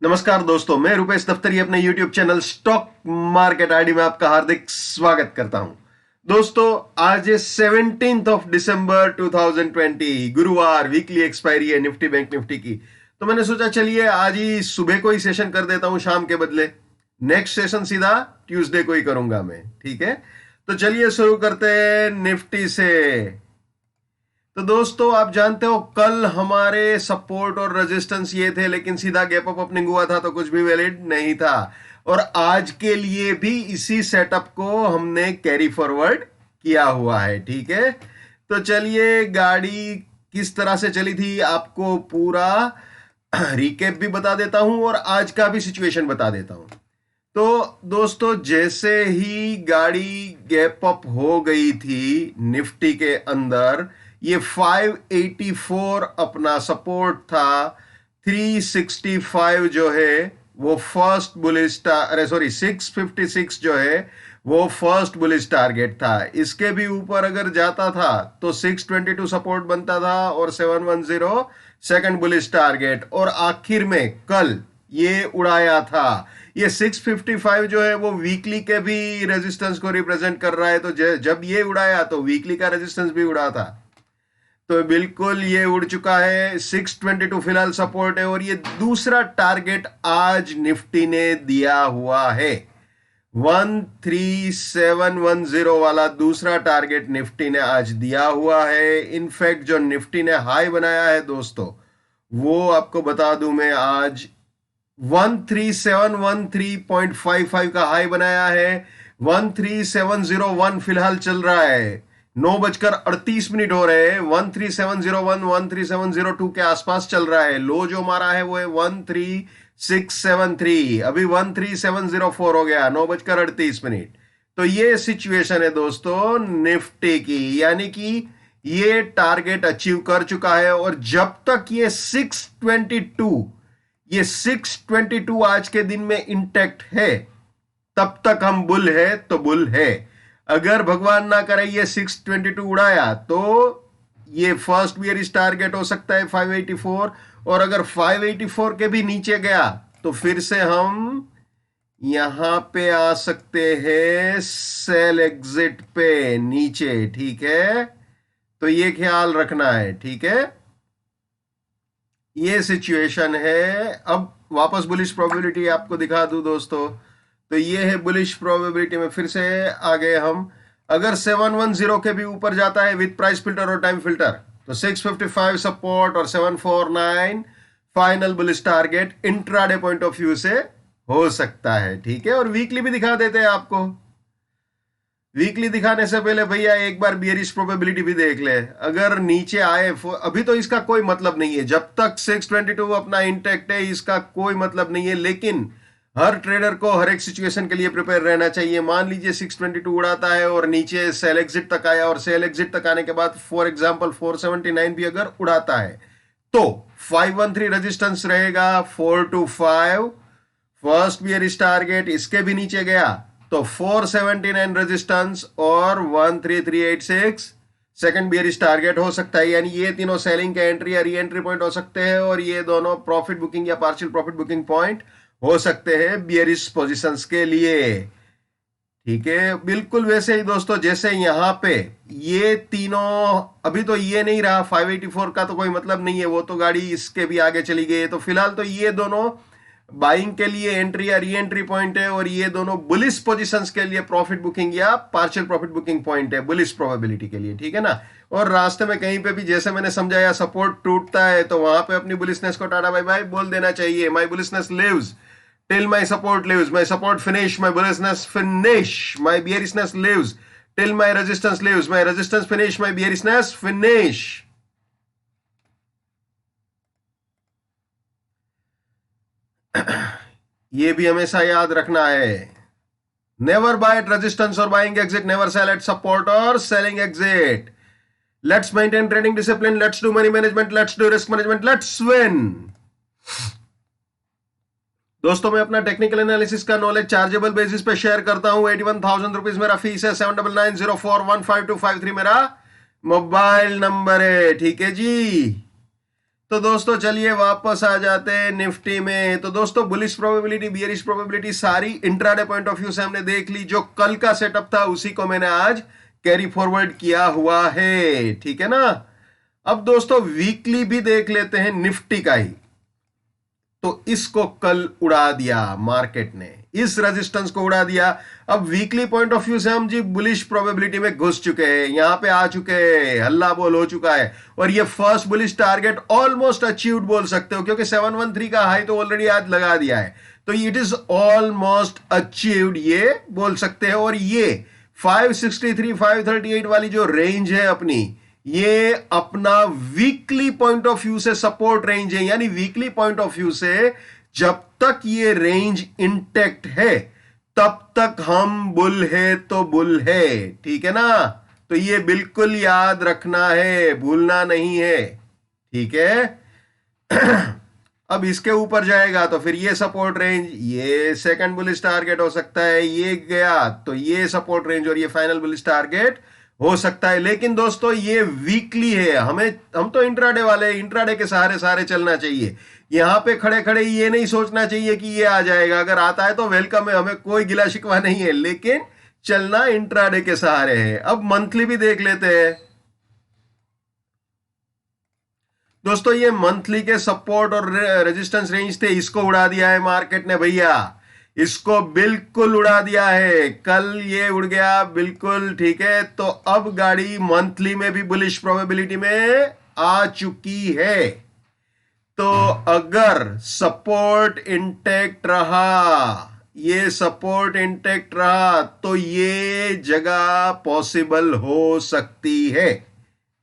नमस्कार दोस्तों, मैं रुपेश दफ्तरी अपने YouTube channel stock market ID में आपका हार्दिक स्वागत करता हूं। दोस्तों, आज 17 ऑफ दिसंबर 2020 गुरुवार, वीकली एक्सपायरी है निफ्टी बैंक निफ्टी की। तो मैंने सोचा चलिए आज ही सुबह को ही सेशन कर देता हूं शाम के बदले। नेक्स्ट सेशन सीधा ट्यूसडे को ही करूंगा मैं, ठीक है। तो चलिए शुरू करते हैं निफ्टी से। तो दोस्तों, आप जानते हो कल हमारे सपोर्ट और रेजिस्टेंस ये थे, लेकिन सीधा गैप अप ओपनिंग हुआ था तो कुछ भी वैलिड नहीं था। और आज के लिए भी इसी सेटअप को हमने कैरी फॉरवर्ड किया हुआ है, ठीक है। तो चलिए गाड़ी किस तरह से चली थी आपको पूरा रिकेप भी बता देता हूं और आज का भी सिचुएशन बता देता हूं। तो दोस्तों, जैसे ही गाड़ी गैप अप हो गई थी निफ्टी के अंदर, ये 584 अपना सपोर्ट था, 365 जो है वो फर्स्ट बुलिश, अरे सॉरी 656 जो है वो फर्स्ट बुलिश टारगेट था। इसके भी ऊपर अगर जाता था तो 622 सपोर्ट बनता था और 710 सेकंड बुलिश टारगेट। और आखिर में कल ये उड़ाया था। ये 655 जो है वो वीकली के भी रेजिस्टेंस को रिप्रेजेंट कर रहा है। तो जब ये उड़ाया तो वीकली का रेजिस्टेंस भी उड़ा था। तो बिल्कुल ये उड़ चुका है। 622 फिलहाल सपोर्ट है और ये दूसरा टारगेट आज निफ्टी ने दिया हुआ है। 13710 वाला दूसरा टारगेट निफ्टी ने आज दिया हुआ है। इनफैक्ट जो निफ्टी ने हाई बनाया है दोस्तों, वो आपको बता दूं मैं, आज 13713.55 का हाई बनाया है। 13701 फिलहाल चल रहा है। 9:38 हो रहे हैं। 13701 13702 के आसपास चल रहा है। लो जो मारा है वो है 13673। अभी 13704 हो गया 9:38। तो ये सिचुएशन है दोस्तों निफ्टी की, यानी कि ये टारगेट अचीव कर चुका है। और जब तक ये 622 आज के दिन में इंटैक्ट है, तब तक हम बुल है तो बुल है। अगर भगवान ना करे ये 622 उड़ाया तो ये फर्स्ट बियरिश टारगेट हो सकता है 584। और अगर 584 के भी नीचे गया तो फिर से हम यहां पे आ सकते हैं सेल एग्जिट पे नीचे, ठीक है। तो ये ख्याल रखना है, ठीक है। ये सिचुएशन है। अब वापस बुलिश प्रोबेबिलिटी आपको दिखा दूं दोस्तों। तो ये है बुलिश प्रोबेबिलिटी में फिर से आ गए हम। अगर 710 के भी ऊपर जाता है विद प्राइस फिल्टर और टाइम फिल्टर, तो 655 सपोर्ट और 749 final bullish target intraday point of view से हो सकता है, ठीक है। और वीकली भी दिखा देते हैं आपको। वीकली दिखाने से पहले भैया एक बार बियरिश प्रोबेबिलिटी भी देख ले। अगर नीचे आए, अभी तो इसका कोई मतलब नहीं है, जब तक 622 अपना इंटैक्ट है इसका कोई मतलब नहीं है। लेकिन हर ट्रेडर को हर एक सिचुएशन के लिए प्रिपेयर रहना चाहिए। मान लीजिए 622 उड़ाता है और नीचे सेल एग्जिट तक आया, और सेल एग्जिट तक आने के बाद फॉर एग्जांपल 479 भी अगर उड़ाता है तो 513 रेजिस्टेंस रहेगा, 425 फर्स्ट बियरिश टारगेट। इसके भी नीचे गया तो 479 रेजिस्टेंस और 13386 सेकंड बियरिश टारगेट हो सकता है। यानी ये तीनों सेलिंग के एंट्री या री एंट्री पॉइंट हो सकते हैं, और ये दोनों प्रॉफिट बुकिंग या पार्शियल प्रॉफिट बुकिंग पॉइंट हो सकते हैं बियरिश पोजीशंस के लिए, ठीक है। बिल्कुल वैसे ही दोस्तों जैसे यहां पे ये तीनों, अभी तो ये नहीं रहा, 584 का तो कोई मतलब नहीं है, वो तो गाड़ी इसके भी आगे चली गई है। तो फिलहाल तो ये दोनों बाइंग के लिए एंट्री या री एंट्री पॉइंट है, और ये दोनों बुलिश पोजीशंस के लिए प्रॉफिट बुकिंग या पार्शियल प्रॉफिट बुकिंग पॉइंट है बुलिश प्रोबेबिलिटी के लिए, ठीक है ना। और रास्ते में कहीं पे भी जैसे मैंने समझाया सपोर्ट टूटता है तो वहां पे अपनी बुलिशनेस को टाटा बाय बाय बोल देना चाहिए। My bullishness lives till my support lives, my support finish, my bullishness finish, my bearishness lives till my resistance lives, my resistance finish, my bearishness finish. ये भी हमेशा याद रखना है। नेवर बाय एट रेजिस्टेंस और buying exit, never sell at support और selling exit. Let's maintain trading discipline, let's do money management, let's do risk management, let's win. दोस्तों, मैं अपना टेक्निकल एनालिसिस का नॉलेज चार्जेबल बेसिस पे share करता हूं। 81,000 rupees मेरा फीस है। 7990415253 मेरा मोबाइल नंबर है, ठीक है जी। तो दोस्तों चलिए वापस आ जाते हैं निफ्टी में। तो दोस्तों बुलिश प्रोबेबिलिटी, बियरिश प्रोबेबिलिटी सारी इंट्राडे पॉइंट ऑफ व्यू से हमने देख ली। जो कल का सेटअप था उसी को मैंने आज कैरी फॉरवर्ड किया हुआ है, ठीक है ना। अब दोस्तों वीकली भी देख लेते हैं निफ्टी का ही। तो इसको कल उड़ा दिया मार्केट ने, इस रेजिस्टेंस को उड़ा दिया। अब वीकली पॉइंट ऑफ व्यू से हम जी बुलिश प्रोबेबिलिटी में घुस चुके हैं, यहां पे आ चुके हैं, हल्ला बोल हो चुका है। और ये first bullish target almost achieved बोल सकते हो, क्योंकि 713 का हाई तो ऑलरेडी आज लगा दिया है, तो इट इज ऑलमोस्ट अचीव्ड ये बोल सकते हैं। और ये 563 538 वाली जो रेंज है अपनी, ये अपना वीकली पॉइंट ऑफ व्यू से सपोर्ट रेंज है। यानी वीकली पॉइंट ऑफ व्यू से जब तक ये रेंज इंटैक्ट है तब तक हम बुल है तो बुल है, ठीक है ना। तो ये बिल्कुल याद रखना है, भूलना नहीं है, ठीक है। अब इसके ऊपर जाएगा तो फिर ये सपोर्ट रेंज, ये सेकंड बुलिश टारगेट हो सकता है, ये गया तो ये सपोर्ट रेंज और ये फाइनल बुलिश टारगेट हो सकता है। लेकिन दोस्तों ये वीकली है, हम तो इंट्राडे वाले, इंट्राडे के सहारे चलना चाहिए। यहां पे खड़े खड़े ये नहीं सोचना चाहिए कि ये आ जाएगा, अगर आता है तो वेलकम है, हमें कोई गिला शिकवा नहीं है, लेकिन चलना इंट्राडे के सहारे है। अब मंथली भी देख लेते हैं दोस्तों। ये मंथली के सपोर्ट और रेजिस्टेंस रेंज थे, इसको उड़ा दिया है मार्केट ने भैया, इसको बिल्कुल उड़ा दिया है। कल ये उड़ गया बिल्कुल, ठीक है। तो अब गाड़ी मंथली में भी बुलिश प्रोबेबिलिटी में आ चुकी है। तो अगर सपोर्ट इंटैक्ट रहा, ये सपोर्ट इंटैक्ट रहा, तो ये जगह पॉसिबल हो सकती है,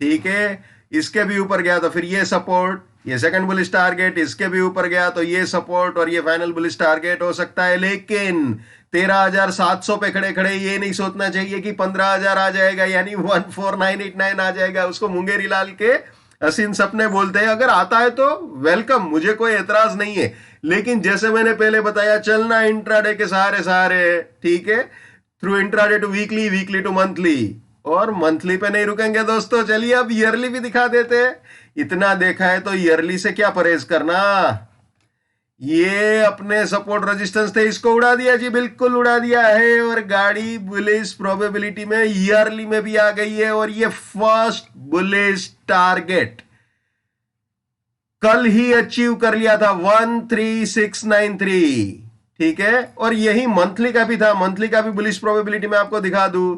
ठीक है। इसके भी ऊपर गया तो फिर ये सपोर्ट, ये सेकंड बुलिश टारगेट, इसके भी ऊपर गया तो ये सपोर्ट और ये फाइनल बुलिश टारगेट हो सकता है। लेकिन 13,700 पे खड़े खड़े ये नहीं सोचना चाहिए कि 15,000 आ जाएगा, यानी 14989 आ जाएगा। उसको मुंगेरी लाल के हसीन सपने बोलते हैं। अगर आता है तो वेलकम, मुझे कोई एतराज नहीं है, लेकिन जैसे मैंने पहले बताया, चलना इंट्राडे के सहारे, ठीक है। Through intraday to weekly, weekly to monthly, और मंथली पे नहीं रुकेंगे दोस्तों। चलिए अब ईयरली भी दिखा देते हैं। इतना देखा है तो ईयरली से क्या परहेज करना। ये अपने सपोर्ट रेजिस्टेंस थे, इसको उड़ा दिया जी, बिल्कुल उड़ा दिया है। और गाड़ी बुलिश प्रोबेबिलिटी में ईयरली में भी आ गई है। और ये फर्स्ट बुलिश टारगेट कल ही अचीव कर लिया था, 13693, ठीक है। और यही मंथली का भी था, मंथली का भी बुलिश प्रोबेबिलिटी में आपको दिखा दूं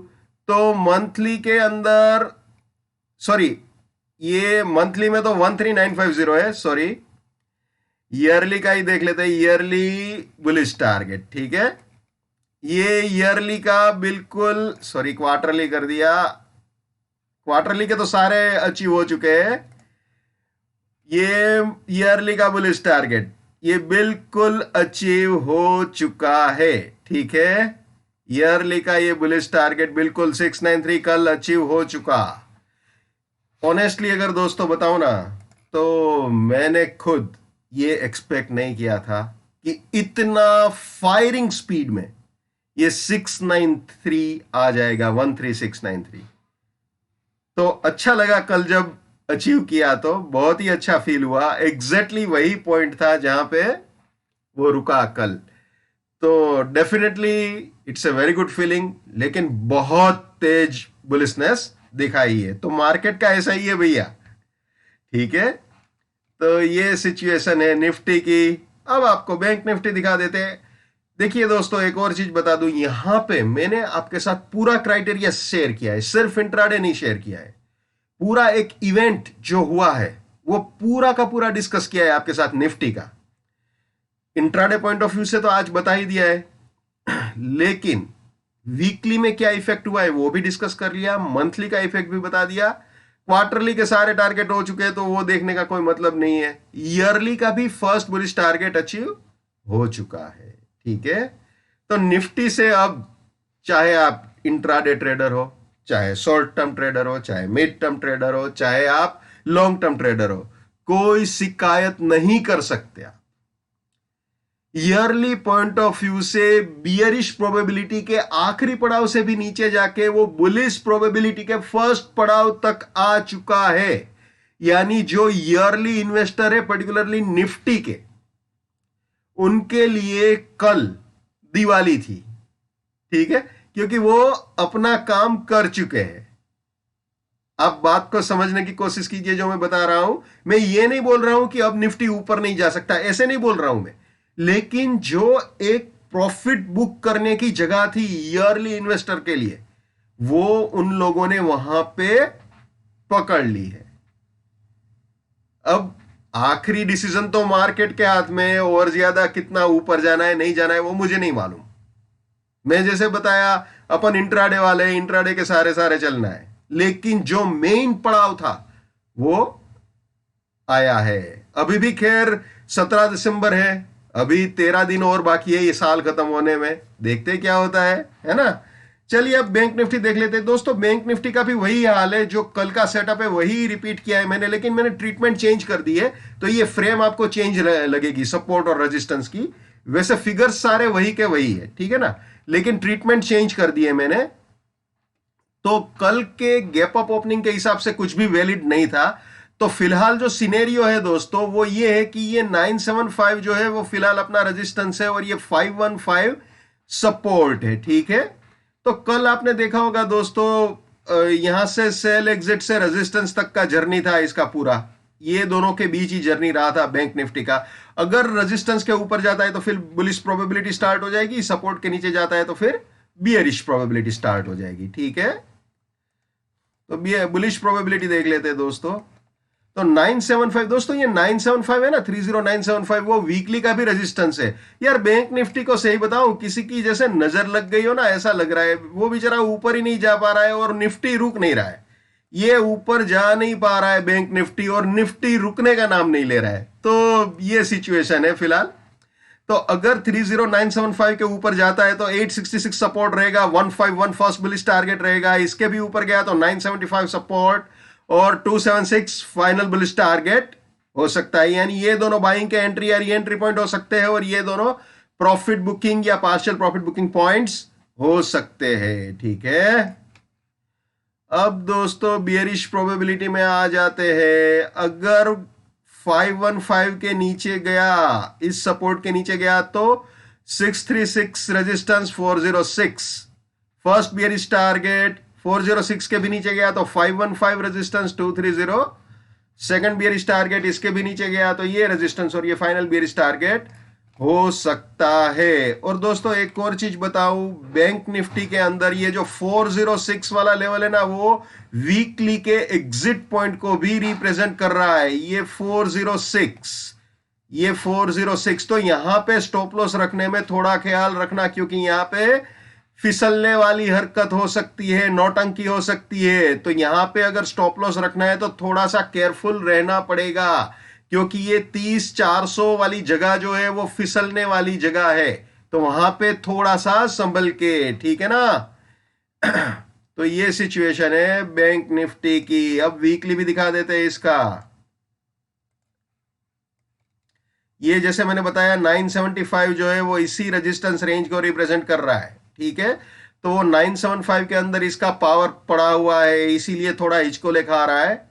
तो मंथली के अंदर, सॉरी ये मंथली में तो 13950 है, सॉरी ईयरली का ही देख लेते हैं। ईयरली बुलिश टारगेट, ठीक है। ये ईयरली का बिल्कुल, सॉरी क्वार्टरली कर दिया, क्वार्टरली के तो सारे अचीव हो चुके हैं। ये ईयरली का बुलिश टारगेट ये बिल्कुल अचीव हो चुका है, ठीक है। ईयरली का ये बुलिश टारगेट बिल्कुल 693 कल अचीव हो चुका। ऑनेस्टली अगर दोस्तों बताऊं ना, तो मैंने खुद ये एक्सपेक्ट नहीं किया था कि इतना फायरिंग स्पीड में ये 693 आ जाएगा, 13693। तो अच्छा लगा कल जब अचीव किया, तो बहुत ही अच्छा फील हुआ। एग्जैक्टली वही पॉइंट था जहां पे वो रुका कल। तो definitely it's a very good feeling, लेकिन बहुत तेज बुलिशनेस दिखाई है। तो मार्केट का ऐसा ही है भैया, ठीक है। तो ये सिचुएशन है निफ्टी की। अब आपको बैंक निफ्टी दिखा देते हैं। देखिए दोस्तों, एक और चीज बता दूं, यहां पे मैंने आपके साथ पूरा क्राइटेरिया शेयर किया है, सिर्फ इंट्राडे नहीं शेयर किया है। पूरा एक इवेंट जो हुआ है वो पूरा का पूरा डिस्कस किया है आपके साथ निफ्टी का। इंट्राडे पॉइंट ऑफ व्यू से तो आज बता ही दिया है, लेकिन वीकली में क्या इफेक्ट हुआ है वो भी डिस्कस कर लिया, मंथली का इफेक्ट भी बता दिया, क्वार्टरली के सारे टारगेट हो चुके हैं तो वो देखने का कोई मतलब नहीं है। ईयरली का भी फर्स्ट बुलिश टारगेट अचीव हो चुका है, ठीक है। तो निफ्टी से अब चाहे आप इंट्राडे ट्रेडर हो, चाहे शॉर्ट टर्म ट्रेडर हो, चाहे मिड टर्म ट्रेडर हो, चाहे आप लॉन्ग टर्म ट्रेडर हो, कोई शिकायत नहीं कर सकते आप। ईयरली पॉइंट ऑफ व्यू से बियरिश प्रोबेबिलिटी के आखिरी पड़ाव से भी नीचे जाके वो बुलिश प्रोबेबिलिटी के फर्स्ट पड़ाव तक आ चुका है। यानी जो ईयरली इन्वेस्टर है पर्टिकुलरली निफ्टी के, उनके लिए कल दिवाली थी, ठीक है, क्योंकि वो अपना काम कर चुके हैं। आप बात को समझने की कोशिश कीजिए जो मैं बता रहा हूं। मैं ये नहीं बोल रहा हूं कि अब निफ्टी ऊपर नहीं जा सकता, ऐसे नहीं बोल रहा हूं मैं, लेकिन जो एक प्रॉफिट बुक करने की जगह थी ईयरली इन्वेस्टर के लिए, वो उन लोगों ने वहां पे पकड़ ली है। अब आखिरी डिसीजन तो मार्केट के हाथ में है, और ज्यादा कितना ऊपर जाना है नहीं जाना है वो मुझे नहीं मालूम। मैं जैसे बताया, अपन इंट्राडे वाले, इंट्राडे के सारे सारे चलना है, लेकिन जो मेन पड़ाव था वो आया है। अभी भी खैर 17 दिसंबर है, अभी 13 दिन और बाकी है ये साल खत्म होने में, देखते क्या होता है ना। चलिए अब बैंक निफ्टी देख लेते हैं दोस्तों। बैंक निफ्टी का भी वही हाल है, जो कल का सेटअप है वही रिपीट किया है मैंने, लेकिन मैंने ट्रीटमेंट चेंज कर दी है, तो ये फ्रेम आपको चेंज लगेगी, सपोर्ट और रेजिस्टेंस की। वैसे फिगर्स सारे वही के वही है, ठीक है ना, लेकिन ट्रीटमेंट चेंज कर दी है मैंने। तो कल के गैप अप ओपनिंग के हिसाब से कुछ भी वैलिड नहीं था। तो फिलहाल जो सिनेरियो है दोस्तों वो ये है कि ये 975 जो है वो फिलहाल अपना रेजिस्टेंस है, और ये 515 सपोर्ट है, ठीक है। तो कल आपने देखा होगा दोस्तों, यहां से सेल एग्जिट से रेजिस्टेंस तक का जर्नी था इसका पूरा, ये दोनों के बीच ही जर्नी रहा था बैंक निफ्टी का। अगर रेजिस्टेंस के ऊपर जाता है तो फिर बुलिश प्रोबेबिलिटी स्टार्ट हो जाएगी, सपोर्ट के नीचे जाता है तो फिर बियरिश प्रोबेबिलिटी स्टार्ट हो जाएगी, ठीक है। तो बुलिश प्रोबेबिलिटी देख लेते हैं दोस्तों। तो 975 दोस्तों, ये 975 है ना, 30975, वो वीकली का भी रेजिस्टेंस है। यार बैंक निफ्टी को सही बताऊं, किसी की जैसे नजर लग गई हो ना, ऐसा लग रहा है वो बेचारा ऊपर ही नहीं जा पा रहा है और निफ्टी रुक नहीं रहा है। ये ऊपर जा नहीं पा रहा है बैंक निफ्टी, और निफ्टी रुकने का नाम नहीं ले रहा है। तो ये सिचुएशन है फिलहाल। तो अगर 30975 के ऊपर जाता है तो 866 सपोर्ट रहेगा, 151 फर्स्ट बुलिश टारगेट रहेगा। इसके भी ऊपर गया तो 975 सपोर्ट और 276 फाइनल बुलिश टारगेट हो सकता है। यानी ये दोनों बाइंग के एंट्री या री एंट्री पॉइंट हो सकते हैं, और ये दोनों प्रॉफिट बुकिंग या पार्शियल प्रॉफिट बुकिंग पॉइंट्स हो सकते हैं, ठीक है। अब दोस्तों बियरिश प्रोबेबिलिटी में आ जाते हैं। अगर 515 के नीचे गया, इस सपोर्ट के नीचे गया, तो 636 रेजिस्टेंस 406 फर्स्ट बियरिश टारगेट, 406 के भी नीचे गया तो 515 रेजिस्टेंस 230 सेकंड बियरिश टारगेट, इसके भी नीचे गया तो ये रेजिस्टेंस और ये फाइनल बियरिश टारगेट हो सकता है। और दोस्तों एक और चीज बताऊं, बैंक निफ्टी के अंदर ये जो 406 वाला लेवल है ना, वो वीकली के एग्जिट पॉइंट को भी रिप्रेजेंट कर रहा है। ये 406, ये 406, तो यहां पे स्टॉप लॉस रखने में थोड़ा ख्याल रखना, क्योंकि यहां पे फिसलने वाली हरकत हो सकती है, नौटंकी हो सकती है। तो यहां पे अगर स्टॉप लॉस रखना है तो थोड़ा सा केयरफुल रहना पड़ेगा, क्योंकि ये 30-400 वाली जगह जो है वो फिसलने वाली जगह है। तो वहां पे थोड़ा सा संभल के, ठीक है ना। तो ये सिचुएशन है बैंक निफ्टी की। अब वीकली भी दिखा देते हैं इसका। ये जैसे मैंने बताया 975 जो है वो इसी रेजिस्टेंस रेंज को रिप्रेजेंट कर रहा है, ठीक है। तो वो 975 के अंदर इसका पावर पड़ा हुआ है, इसीलिए थोड़ा हिचको लेखा आ रहा है।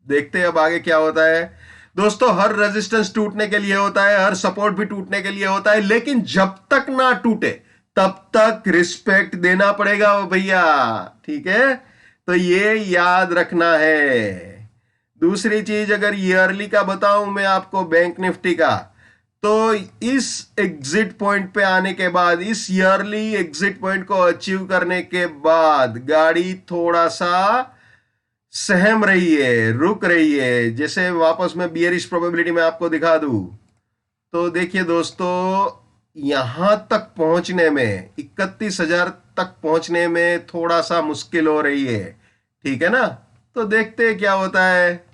देखते हैं अब आगे क्या होता है। दोस्तों हर रेजिस्टेंस टूटने के लिए होता है, हर सपोर्ट भी टूटने के लिए होता है, लेकिन जब तक ना टूटे तब तक रिस्पेक्ट देना पड़ेगा भैया, ठीक है। तो ये याद रखना है। दूसरी चीज अगर ईयरली का बताऊं मैं आपको बैंक निफ्टी का, तो इस एग्जिट पॉइंट पे आने के बाद, इस ईयरली एग्जिट पॉइंट को अचीव करने के बाद गाड़ी थोड़ा सा सहम रही है, रुक रही है। जैसे वापस मैं बियरिश प्रोबेबिलिटी में आपको दिखा दूं, तो देखिए दोस्तों, यहां तक पहुंचने में 31,000 तक पहुंचने में थोड़ा सा मुश्किल हो रही है, ठीक है ना। तो देखते हैं क्या होता है।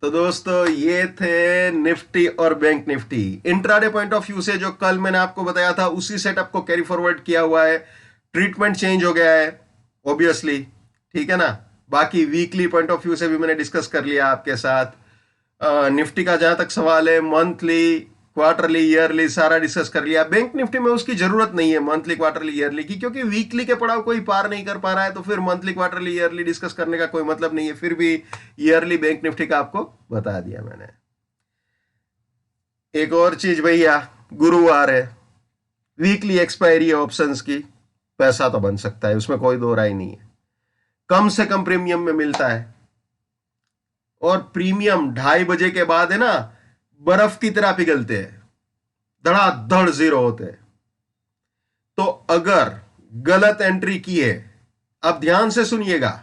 तो दोस्तों ये थे निफ्टी और bank Nifty. Intraday point of view से जो कल मैंने आपको बताया था उसी सेटअप को कैरी फॉरवर्ड किया हुआ है। ट्रीटमेंट चेंज हो गया है ऑब्वियसली, ठीक है ना। बाकी वीकली पॉइंट ऑफ व्यू से भी मैंने डिस्कस कर लिया आपके साथ। निफ्टी का जहां तक सवाल है, मंथली क्वार्टरली ईयरली सारा डिस्कस कर लिया। बैंक निफ्टी में उसकी जरूरत नहीं है मंथली क्वार्टरली ईयरली की, क्योंकि वीकली के पड़ाव कोई पार नहीं कर पा रहा है, तो फिर मंथली क्वार्टरली ईयरली डिस्कस करने का कोई मतलब नहीं है। फिर भी ईयरली बैंक निफ्टी का आपको बता दिया मैंने। एक और चीज भैया, गुरुवार है, वीकली एक्सपायरी है ऑप्शंस की, पैसा तो बन सकता है, उसमें कोई दो राय नहीं है। कम से कम प्रीमियम में मिलता है, और प्रीमियम 2:30 के बाद है ना, बर्फ की तरह पिघलते हैं, धड़ाधड़ जीरो होते हैं। तो अगर गलत एंट्री की है, अब ध्यान से सुनिएगा,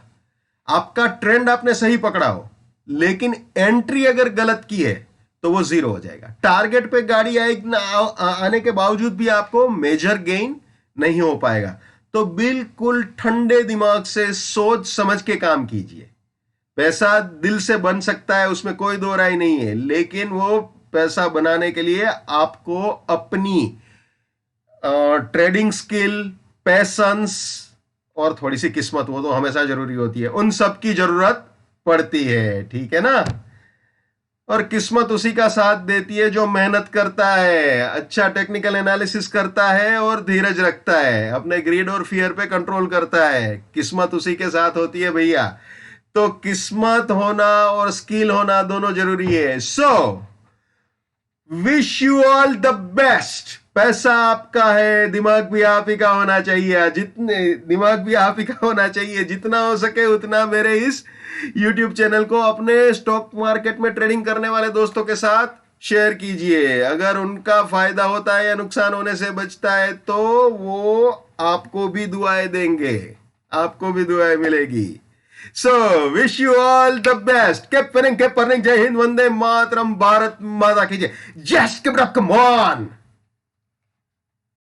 आपका ट्रेंड आपने सही पकड़ा हो, लेकिन एंट्री अगर गलत की है तो वो जीरो हो जाएगा। टारगेट पे गाड़ी आने के बावजूद भी आपको मेजर गेन नहीं हो पाएगा। तो बिल्कुल ठंडे दिमाग से सोच समझ के काम कीजिए। पैसा दिल से बन सकता है, उसमें कोई दो राय नहीं है, लेकिन वो पैसा बनाने के लिए आपको अपनी ट्रेडिंग स्किल, पैशंस और थोड़ी सी किस्मत, वो तो हमेशा जरूरी होती है, उन सब की जरूरत पड़ती है, ठीक है ना। और किस्मत उसी का साथ देती है जो मेहनत करता है, अच्छा टेक्निकल एनालिसिस करता है और धीरज रखता है, अपने ग्रीड और फियर पे कंट्रोल करता है। किस्मत उसी के साथ होती है भैया। तो किस्मत होना और स्किल होना दोनों जरूरी है। So wish you all the best. पैसा आपका है, दिमाग भी आप ही का होना चाहिए, जितना हो सके उतना मेरे इस YouTube चैनल को अपने स्टॉक मार्केट में ट्रेडिंग करने वाले दोस्तों के साथ शेयर कीजिए। अगर उनका फायदा होता है या नुकसान होने से बचता है तो वो आपको भी दुआएं देंगे, आपको भी दुआएं मिलेगी। So wish you all the best. Keep winning, keep earning. जय हिंद, वंदे मातरम, भारत माता की जय। Just keep up, come on.